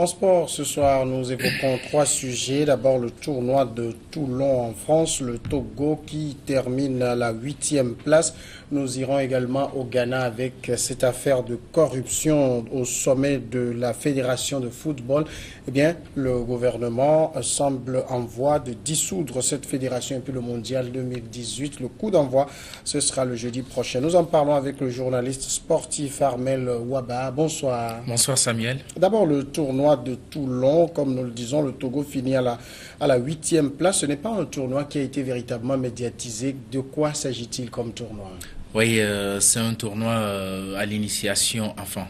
En sport, ce soir, nous évoquons trois sujets. D'abord, le tournoi de Toulon en France, le Togo qui termine à la 8e place. Nous irons également au Ghana avec cette affaire de corruption au sommet de la Fédération de football. Eh bien, le gouvernement semble en voie de dissoudre cette fédération et puis le mondial 2018. Le coup d'envoi, ce sera le jeudi prochain. Nous en parlons avec le journaliste sportif Armel Ouaba. Bonsoir. Bonsoir Samuel. D'abord, le tournoi de Toulon, comme nous le disons, le Togo finit à la 8e place. Ce n'est pas un tournoi qui a été véritablement médiatisé. De quoi s'agit-il comme tournoi? Oui, c'est un tournoi à l'initiation, enfin,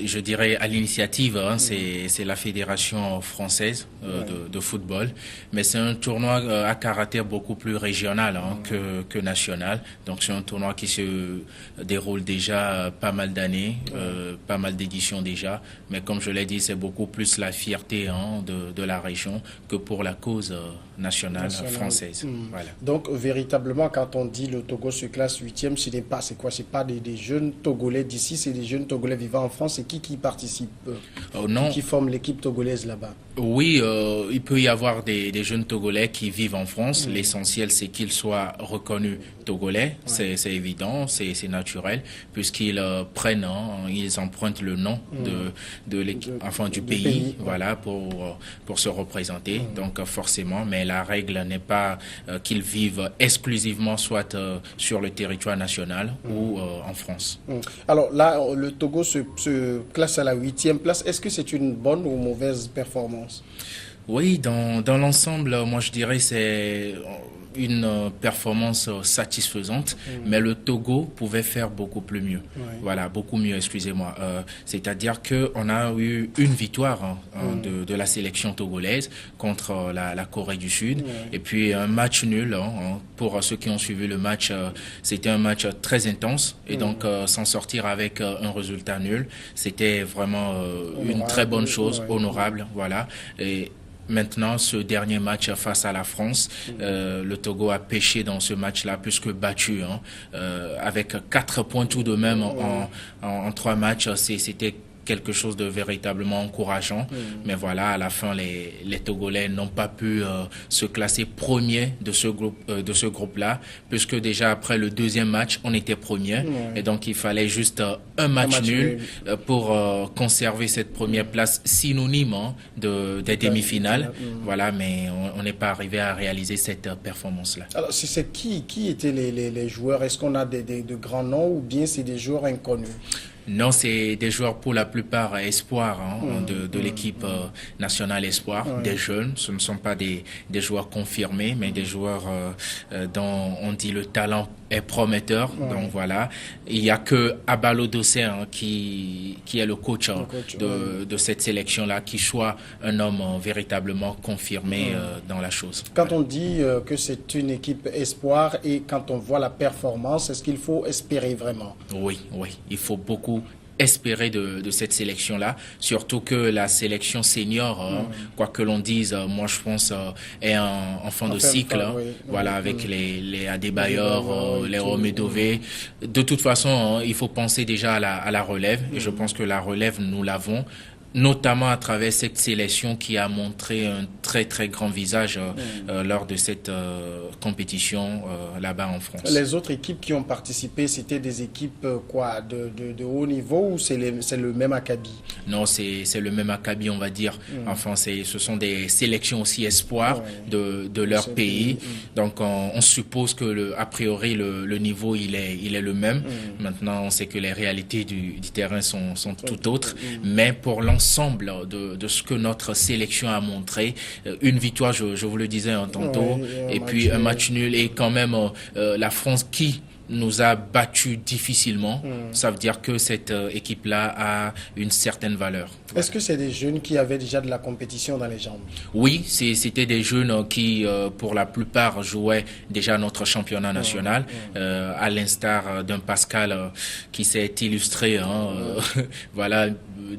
je dirais à l'initiative, hein, c'est la Fédération française de football, mais c'est un tournoi à caractère beaucoup plus régional que national. Donc c'est un tournoi qui se déroule déjà pas mal d'années, pas mal d'éditions déjà, mais comme je l'ai dit, c'est beaucoup plus la fierté de la région que pour la cause nationale française. Voilà. Donc véritablement, quand on dit le Togo se classe 8e, ce n'est pas, c'est quoi? C'est pas des jeunes Togolais d'ici, c'est des jeunes Togolais vivant en France. Et qui participe, non. qui forme l'équipe togolaise là-bas? Oui, il peut y avoir des jeunes Togolais qui vivent en France. L'essentiel, c'est qu'ils soient reconnus Togolais. C'est évident, c'est naturel, puisqu'ils prennent, ils empruntent le nom de l'équipe, enfin du pays, voilà, pour se représenter. Donc forcément, mais la règle n'est pas qu'ils vivent exclusivement soit sur le territoire national ou en France. Alors là, le Togo se classe à la 8e place. Est-ce que c'est une bonne ou mauvaise performance? Oui, dans l'ensemble, moi je dirais c'est une performance satisfaisante, mais le Togo pouvait faire beaucoup plus mieux. Voilà, beaucoup mieux, excusez-moi. C'est-à-dire que on a eu une victoire de la sélection togolaise contre la Corée du Sud, et puis un match nul. Pour ceux qui ont suivi le match, c'était un match très intense, et donc s'en sortir avec un résultat nul, c'était vraiment une très bonne chose, honorable. Voilà. Et maintenant, ce dernier match face à la France, le Togo a pêché dans ce match-là plus que battu, avec 4 points tout de même en 3 matchs. C'était quelque chose de véritablement encourageant. Mais voilà, à la fin, les Togolais n'ont pas pu se classer premier de ce groupe-là, puisque déjà après le deuxième match, on était premier. Et donc, il fallait juste un match nul pour conserver cette première place synonyme des demi-finales. Voilà, mais on n'est pas arrivé à réaliser cette performance-là. Alors, c'est qui étaient les joueurs? Est-ce qu'on a de grands noms ou bien c'est des joueurs inconnus? Non, c'est des joueurs pour la plupart espoirs de l'équipe nationale espoir, des jeunes. Ce ne sont pas des joueurs confirmés, mais des joueurs dont on dit le talent est prometteur. Donc voilà, il y a que Abalo Dossé qui est le coach, de cette sélection-là, qui soit un homme véritablement confirmé dans la chose. Quand on dit que c'est une équipe espoir et quand on voit la performance, est-ce qu'il faut espérer vraiment? Oui, il faut beaucoup espérer de cette sélection-là, surtout que la sélection senior, quoi que l'on dise, moi je pense est en fin de cycle, voilà, avec les Adebayor, les Romedové. De toute façon, il faut penser déjà à la relève, et je pense que la relève, nous l'avons, notamment à travers cette sélection qui a montré un très très grand visage lors de cette compétition là-bas en France. Les autres équipes qui ont participé, c'était des équipes quoi, de haut niveau ou c'est le même acabit? Non, c'est le même acabit, on va dire. Enfin, ce sont des sélections aussi espoirs de leur pays. Donc on suppose que a priori le niveau il est le même. Maintenant, on sait que les réalités du terrain sont tout autres, mais pour l'ensemble de ce que notre sélection a montré, une victoire, je vous le disais tantôt, et puis un match nul, et quand même la France qui nous a battus difficilement. Ça veut dire que cette équipe-là a une certaine valeur. Est-ce que c'est des jeunes qui avaient déjà de la compétition dans les jambes? Oui, c'était des jeunes qui, pour la plupart, jouaient déjà notre championnat national, à l'instar d'un Pascal qui s'est illustré, voilà,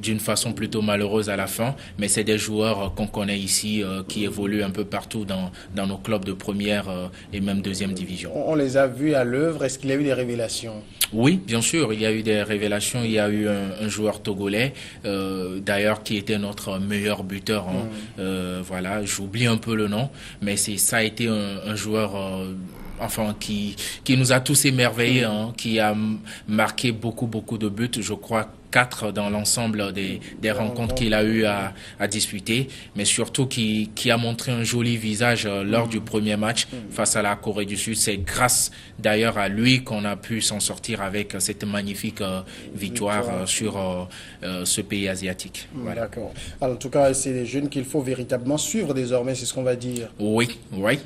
d'une façon plutôt malheureuse à la fin, mais c'est des joueurs qu'on connaît ici, qui évoluent un peu partout dans nos clubs de première et même deuxième division. On les a vus à l'œuvre. Est-ce qu'il y a eu des révélations? Oui, bien sûr, il y a eu des révélations. Il y a eu un joueur togolais, d'ailleurs, qui était notre meilleur buteur. Voilà, j'oublie un peu le nom, mais ça a été un joueur enfin qui nous a tous émerveillés, qui a marqué beaucoup de buts, je crois 4 dans l'ensemble des rencontres qu'il a eu à disputer, mais surtout qui a montré un joli visage lors du premier match face à la Corée du Sud. C'est grâce d'ailleurs à lui qu'on a pu s'en sortir avec cette magnifique victoire sur ce pays asiatique. Voilà. D'accord. En tout cas, c'est des jeunes qu'il faut véritablement suivre désormais, c'est ce qu'on va dire. Oui,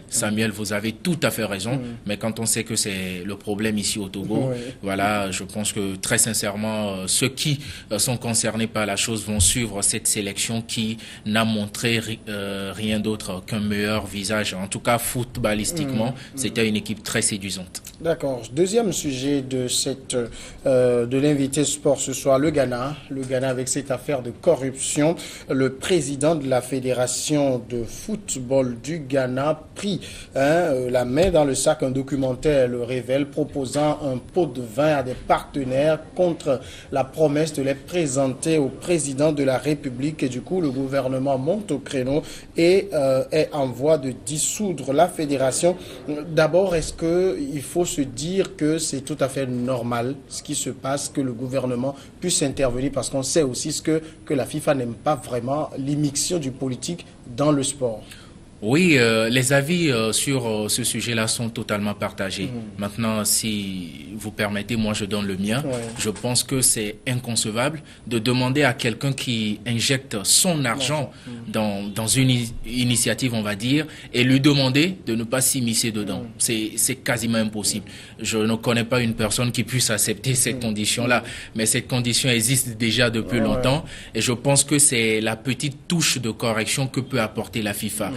Samuel, vous avez tout à fait raison, mais quand on sait que c'est le problème ici au Togo, voilà, je pense que très sincèrement, ceux qui sont concernés par la chose vont suivre cette sélection qui n'a montré rien d'autre qu'un meilleur visage. En tout cas, footballistiquement, c'était une équipe très séduisante. D'accord. Deuxième sujet de l'invité sport ce soir, le Ghana. Le Ghana avec cette affaire de corruption. Le président de la Fédération de football du Ghana prit la main dans le sac. Un documentaire le révèle, proposant un pot de vin à des partenaires contre la promesse de les présenter au président de la République. Et du coup, le gouvernement monte au créneau et est en voie de dissoudre la fédération. D'abord, est-ce qu'il faut se dire que c'est tout à fait normal ce qui se passe, que le gouvernement puisse intervenir, parce qu'on sait aussi que la FIFA n'aime pas vraiment l'immixtion du politique dans le sport? Oui, les avis sur ce sujet-là sont totalement partagés. Maintenant, si vous permettez, moi je donne le mien. Je pense que c'est inconcevable de demander à quelqu'un qui injecte son argent dans une initiative, on va dire, et lui demander de ne pas s'immiscer dedans. C'est quasiment impossible. Je ne connais pas une personne qui puisse accepter cette condition-là, mais cette condition existe déjà depuis longtemps, et je pense que c'est la petite touche de correction que peut apporter la FIFA.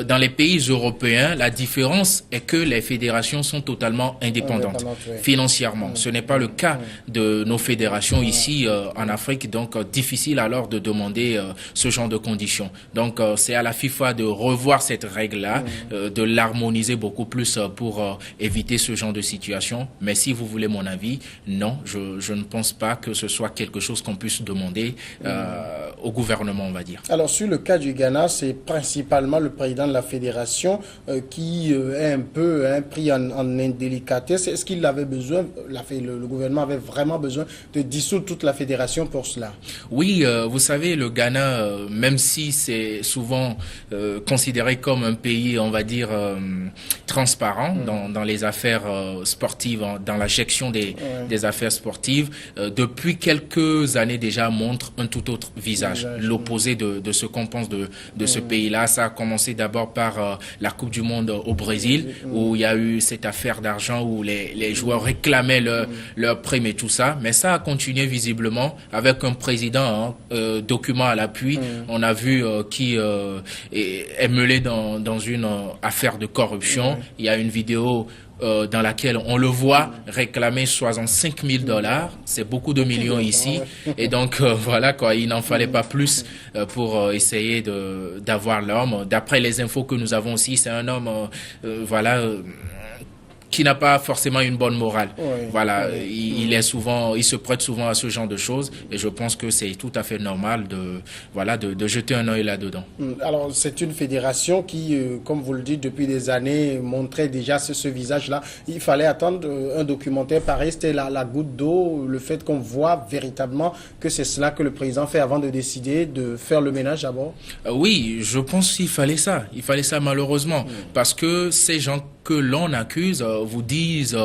Dans les pays européens, la différence est que les fédérations sont totalement indépendantes financièrement. Ce n'est pas le cas de nos fédérations ici en Afrique, donc difficile alors de demander ce genre de conditions. Donc c'est à la FIFA de revoir cette règle-là, de l'harmoniser beaucoup plus pour éviter ce genre de situation. Mais si vous voulez mon avis, non, je ne pense pas que ce soit quelque chose qu'on puisse demander au gouvernement, on va dire. Alors sur le cas du Ghana, c'est principalement le président de la fédération qui est un peu pris en indélicatesse. Est-ce qu'il avait besoin, le gouvernement avait vraiment besoin de dissoudre toute la fédération pour cela? Oui, vous savez, le Ghana, même si c'est souvent considéré comme un pays, on va dire, transparent dans les affaires sportives, dans la gestion des affaires sportives, depuis quelques années déjà montre un tout autre visage, l'opposé de ce qu'on pense de ce pays-là. Ça a commencé d'abord par la Coupe du Monde au Brésil, où il y a eu cette affaire d'argent où les joueurs réclamaient leur prime et tout ça. Mais ça a continué visiblement avec un président, document à l'appui. On a vu qui est mêlé dans une affaire de corruption. Il y a une vidéo dans laquelle on le voit réclamer $65 000. C'est beaucoup de millions ici. Et donc, voilà, quoi, il n'en fallait pas plus pour essayer d'avoir l'homme. D'après les infos que nous avons aussi, c'est un homme, voilà, qui n'a pas forcément une bonne morale. Voilà, il se prête souvent à ce genre de choses, et je pense que c'est tout à fait normal de jeter un œil là-dedans. Alors, c'est une fédération qui, comme vous le dites, depuis des années, montrait déjà ce visage-là. Il fallait attendre un documentaire pareil, c'était la goutte d'eau, le fait qu'on voit véritablement que c'est cela que le président fait avant de décider de faire le ménage d'abord. Oui, je pense qu'il fallait ça. Il fallait ça malheureusement, parce que ces gens que l'on accuse vous disent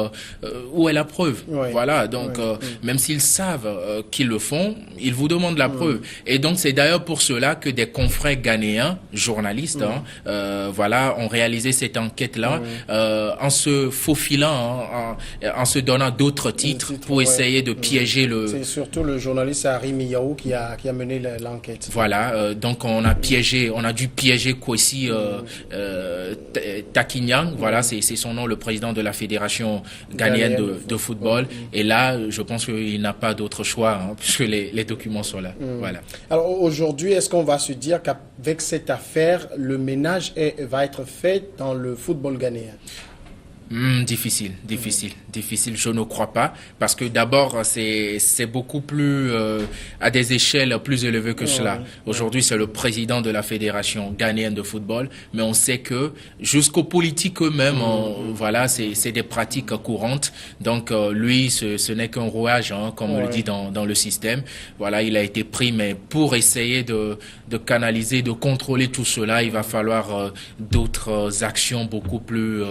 où est la preuve. Voilà, donc même s'ils savent qu'ils le font, ils vous demandent la preuve. Et donc c'est d'ailleurs pour cela que des confrères ghanéens, journalistes, voilà, ont réalisé cette enquête-là en se faufilant, en se donnant d'autres titres pour essayer de piéger le... C'est surtout le journaliste Harry Miyaou qui a mené l'enquête. Voilà, donc on a dû piéger Kwesi Takinyang, voilà, c'est son nom, le président de la fédération ghanéenne de football. Et là, je pense qu'il n'a pas d'autre choix, hein, puisque les documents sont là. Voilà. Alors aujourd'hui, est-ce qu'on va se dire qu'avec cette affaire, le ménage va être fait dans le football ghanéen? Difficile. Je ne crois pas, parce que d'abord c'est beaucoup plus à des échelles plus élevées que cela. Aujourd'hui, c'est le président de la fédération ghanéenne de football, mais on sait que jusqu'aux politiques eux-mêmes, voilà, c'est des pratiques courantes. Donc lui, ce n'est qu'un rouage, hein, comme on le dit dans le système. Voilà, il a été pris, mais pour essayer de canaliser, de contrôler tout cela, il va falloir d'autres actions beaucoup plus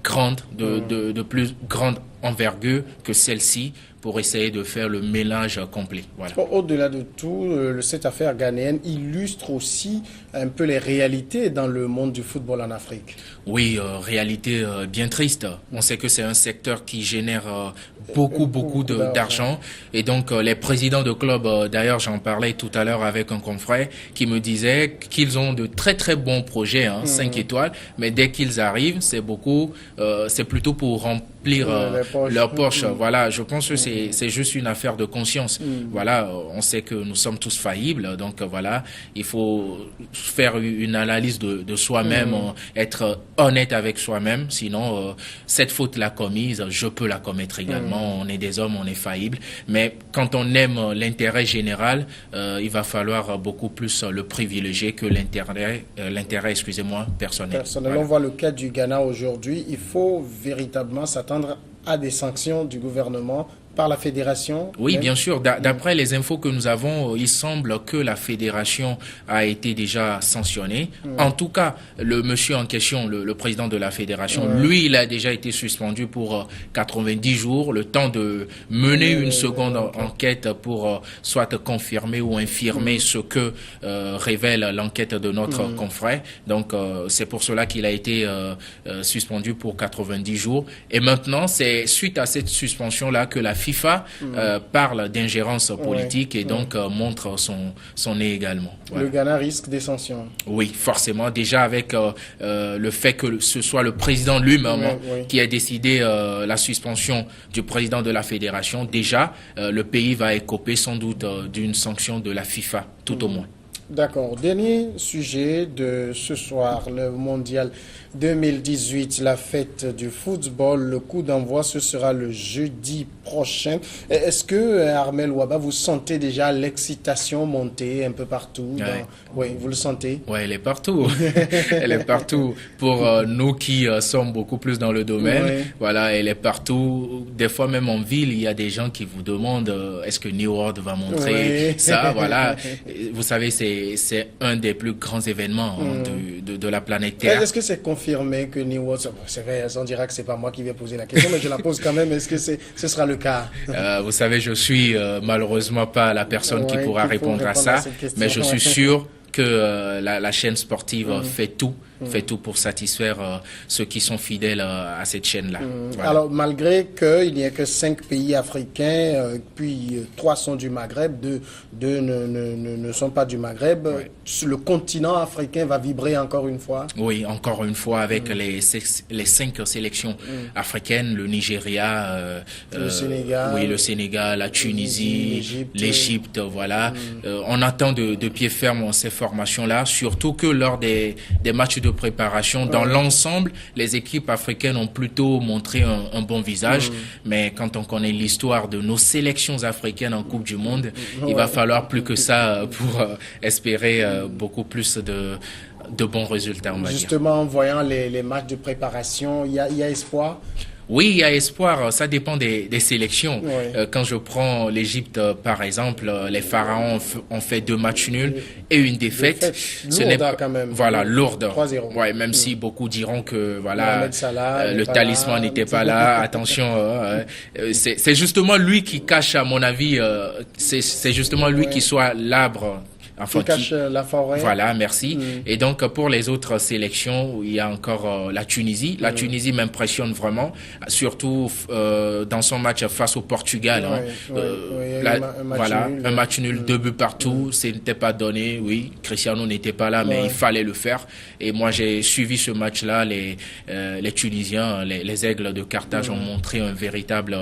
grandes, de plus grande envergure que celle-ci, pour essayer de faire le mélange complet. Voilà. Au-delà de tout, cette affaire ghanéenne illustre aussi un peu les réalités dans le monde du football en Afrique. Oui, réalité bien triste. On sait que c'est un secteur qui génère beaucoup d'argent. Et donc, les présidents de clubs, d'ailleurs, j'en parlais tout à l'heure avec un confrère qui me disait qu'ils ont de très bons projets, 5 étoiles, mais dès qu'ils arrivent, c'est plutôt pour remplir leur poche. Voilà, je pense que c'est juste une affaire de conscience. Voilà, on sait que nous sommes tous faillibles, donc voilà, il faut faire une analyse de soi-même, être honnête avec soi-même, sinon cette faute-là commise, je peux la commettre également. On est des hommes, on est faillibles, mais quand on aime l'intérêt général, il va falloir beaucoup plus le privilégier que l'intérêt, personnel. Voilà. On voit le cas du Ghana aujourd'hui. Il faut véritablement s'attendre à des sanctions du gouvernement par la fédération? Oui, bien sûr. D'après les infos que nous avons, il semble que la fédération a été déjà sanctionnée. En tout cas, le monsieur en question, le président de la fédération, lui, il a déjà été suspendu pour 90 jours, le temps de mener une seconde enquête pour soit confirmer ou infirmer ce que révèle l'enquête de notre confrère. Donc, c'est pour cela qu'il a été suspendu pour 90 jours. Et maintenant, c'est suite à cette suspension-là que la FIFA parle d'ingérence politique et donc montre son nez également. Voilà. Le Ghana risque des sanctions. Oui, forcément. Déjà avec le fait que ce soit le président lui-même qui a décidé la suspension du président de la fédération, déjà le pays va écoper sans doute d'une sanction de la FIFA, tout au moins. D'accord. Dernier sujet de ce soir, le mondial 2018, la fête du football. Le coup d'envoi, ce sera le jeudi prochain. Est-ce que, Armel Ouaba, vous sentez déjà l'excitation monter un peu partout? Oui, vous le sentez? Oui, elle est partout. Elle est partout. Pour nous qui sommes beaucoup plus dans le domaine, voilà, elle est partout. Des fois, même en ville, il y a des gens qui vous demandent est-ce que New World va montrer ça? Voilà. Vous savez, c'est un des plus grands événements de la planète Terre. Est-ce que c'est confirmé que New World, c'est vrai, on dira que c'est pas moi qui vais poser la question, mais je la pose quand même. Est-ce que ce sera le cas? Vous savez, je suis malheureusement pas la personne qui pourra répondre à ça, mais je suis sûr que la chaîne sportive fait tout pour satisfaire ceux qui sont fidèles à cette chaîne-là. Voilà. Alors, malgré qu'il n'y ait que 5 pays africains, puis 3 sont du Maghreb, 2 ne sont pas du Maghreb, le continent africain va vibrer encore une fois? Oui, encore une fois, avec les 5 sélections africaines, le Nigeria, le Sénégal, le Sénégal, la Tunisie, l'Égypte, voilà. On attend de pied ferme ces formations-là, surtout que lors des matchs de préparation, dans l'ensemble, les équipes africaines ont plutôt montré un bon visage, mais quand on connaît l'histoire de nos sélections africaines en Coupe du Monde, il va falloir plus que ça pour espérer beaucoup plus de bons résultats, on va dire. Justement, en voyant les matchs de préparation, il y a espoir? Oui, il y a espoir. Ça dépend des sélections. Quand je prends l'Égypte, par exemple, les Pharaons ont fait 2 matchs nuls et une défaite. Ce n'est pas quand même. Voilà, lourde. 3-0. Ouais, même si beaucoup diront que voilà, le talisman n'était pas là. Attention, c'est justement lui qui cache, à mon avis, c'est justement lui qui soit l'arbre Enfin, qui cache la forêt. Voilà, merci. Et donc, pour les autres sélections, il y a encore la Tunisie. La Tunisie m'impressionne vraiment, surtout dans son match face au Portugal. Un match nul, 2 buts partout. Ce n'était pas donné, oui. Cristiano n'était pas là, mais il fallait le faire. Et moi, j'ai suivi ce match-là. Les Tunisiens, les Aigles de Carthage ont montré un véritable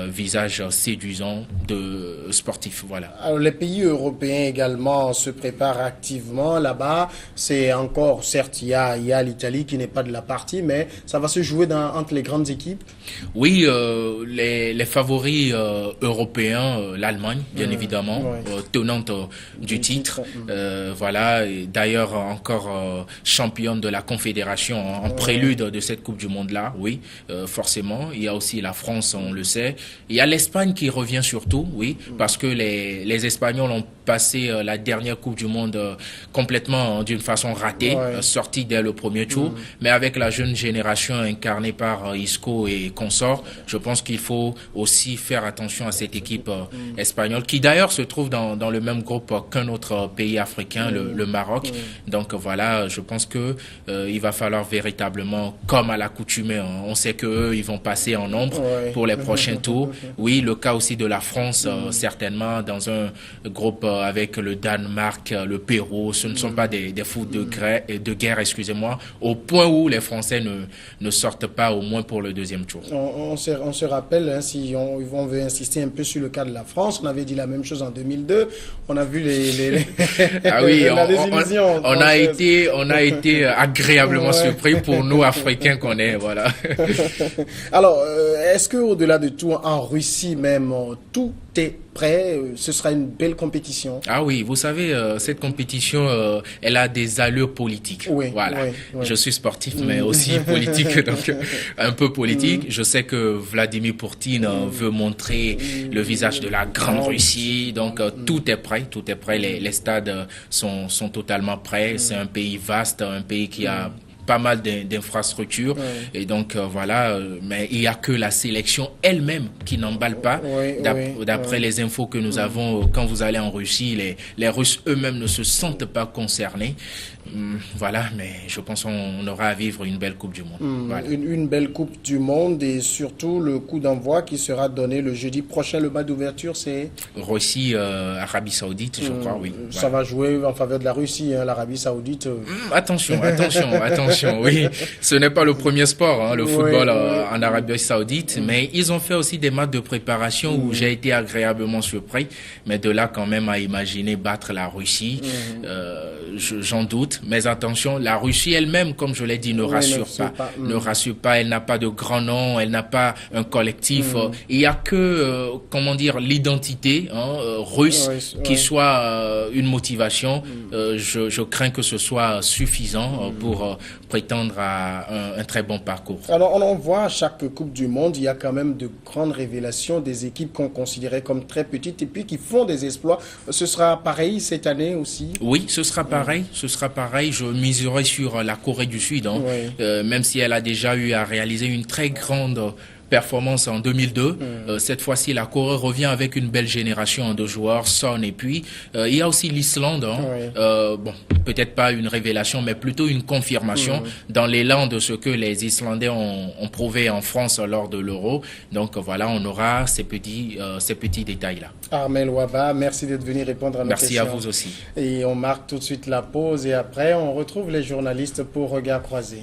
visage séduisant de sportif. Voilà. Alors, les pays européens également se préparent activement là-bas. C'est encore, certes, il y a l'Italie qui n'est pas de la partie, mais ça va se jouer entre les grandes équipes. Oui, les favoris européens, l'Allemagne, bien évidemment, tenante du titre. Voilà, d'ailleurs encore championne de la Confédération en prélude de cette Coupe du Monde-là, oui, forcément. Il y a aussi la France, on le sait. Il y a l'Espagne qui revient surtout, oui, parce que les Espagnols ont passé la dernière Coupe du Monde complètement d'une façon ratée, sortie dès le premier tour. Mais avec la jeune génération incarnée par Isco et consorts, je pense qu'il faut aussi faire attention à cette équipe espagnole, qui d'ailleurs se trouve dans le même groupe qu'un autre pays africain, le Maroc. Donc voilà, je pense que il va falloir véritablement, comme à l'accoutumée, on sait qu'eux, ils vont passer en nombre pour les prochains tours. Oui, le cas aussi de la France, certainement, dans un groupe avec le Danemark, le Pérou. Ce ne sont pas des fous de guerre, excusez-moi, au point où les Français ne sortent pas au moins pour le deuxième tour. On se rappelle, hein, si on veut insister un peu sur le cas de la France, on avait dit la même chose en 2002. On a vu ah oui, la désillusion. On a été agréablement surpris pour nous Africains qu'on est, voilà. Alors, est-ce que au-delà de tout, en Russie même, tout est prêt? Ce sera une belle compétition. Ah oui, vous savez, cette compétition, elle a des allures politiques. Oui, voilà. Oui. Je suis sportif, mais aussi politique, donc un peu politique. Je sais que Vladimir Poutine veut montrer le visage de la grande Russie, donc tout est prêt, tout est prêt. Les stades sont totalement prêts. C'est un pays vaste, un pays qui a pas mal d'infrastructures et donc voilà, mais il y a que la sélection elle-même qui n'emballe pas. D'après les infos que nous avons, quand vous allez en Russie, les Russes eux-mêmes ne se sentent pas concernés. Voilà, mais je pense qu'on aura à vivre une belle Coupe du Monde. Voilà. Une belle Coupe du Monde et surtout le coup d'envoi qui sera donné le jeudi prochain. Le match d'ouverture, c'est Russie, Arabie Saoudite, je crois, oui. Ça va jouer en faveur de la Russie, hein, l'Arabie Saoudite. Attention, oui. Ce n'est pas le premier sport, hein, le football en Arabie Saoudite, mais ils ont fait aussi des matchs de préparation où j'ai été agréablement surpris. Mais de là quand même à imaginer battre la Russie, j'en doute. Mais attention, la Russie elle-même, comme je l'ai dit, ne rassure pas. Ne rassure pas, elle n'a pas de grand nom, elle n'a pas un collectif. Il n'y a que, l'identité russe qui soit une motivation. Je crains que ce soit suffisant pour prétendre à un très bon parcours. Alors, on voit à chaque Coupe du Monde, il y a quand même de grandes révélations, des équipes qu'on considérait comme très petites et puis qui font des exploits. Ce sera pareil cette année aussi? Oui, ce sera pareil. Je miserai sur la Corée du Sud, même si elle a déjà eu à réaliser une très grande performance en 2002. Cette fois-ci, la Corée revient avec une belle génération de joueurs, Son, et puis il y a aussi l'Islande. Bon, peut-être pas une révélation, mais plutôt une confirmation dans l'élan de ce que les Islandais ont prouvé en France lors de l'Euro. Donc voilà, on aura ces petits détails-là. Armel Ouaba, merci d'être venu répondre à nos questions. Merci à vous aussi. Et on marque tout de suite la pause et après, on retrouve les journalistes pour Regard Croisé.